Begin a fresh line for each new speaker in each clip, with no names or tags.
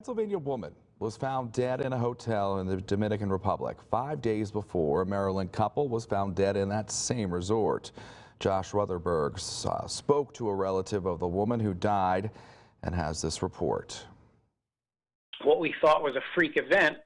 Pennsylvania woman was found dead in a hotel in the Dominican Republic 5 days before a Maryland couple was found dead in that same resort. Josh Rutherberg spoke to a relative of the woman who died and has this report.
What we thought was a freak event,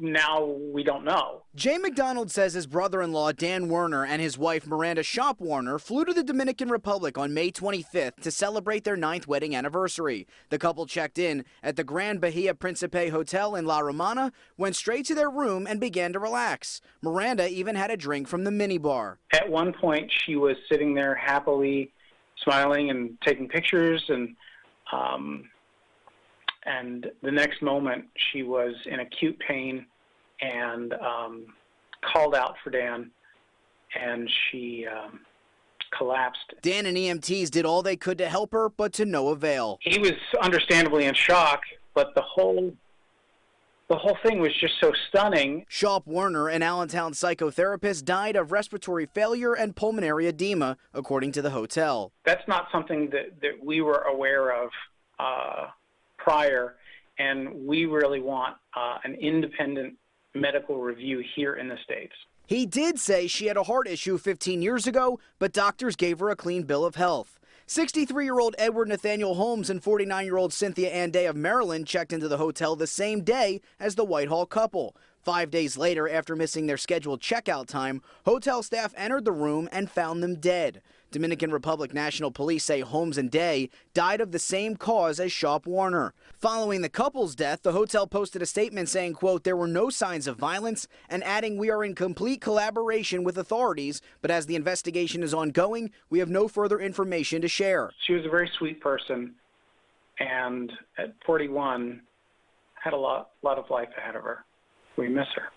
now we don't know.
Jay McDonald says his brother-in-law Dan Werner and his wife Miranda Shop Warner flew to the Dominican Republic on May 25th to celebrate their 9th wedding anniversary. The couple checked in at the Grand Bahia Principe Hotel in La Romana, went straight to their room and began to relax. Miranda even had a drink from the minibar.
At one point she was sitting there happily smiling and taking pictures, and the next moment she was in acute pain and called out for Dan, and she collapsed.
Dan and EMTs did all they could to help her, but to no avail.
He was understandably in shock, but the whole thing was just so stunning.
Shop Warner, an Allentown psychotherapist, died of respiratory failure and pulmonary edema, according to the hotel.
That's not something that we were aware of prior, and we really want an independent medical review here in the States.
He did say she had a heart issue 15 years ago, but doctors gave her a clean bill of health. 63-year-old Edward Nathaniel Holmes and 49-year-old Cynthia Ann Day of Maryland checked into the hotel the same day as the Whitehall couple. 5 days later, after missing their scheduled checkout time, hotel staff entered the room and found them dead. Dominican Republic National Police say Holmes and Day died of the same cause as Shop Warner. Following the couple's death, the hotel posted a statement saying, quote, "There were no signs of violence," and adding, "We are in complete collaboration with authorities, but as the investigation is ongoing, we have no further information to share."
She was a very sweet person, and at 41 had a lot of life ahead of her. We miss her.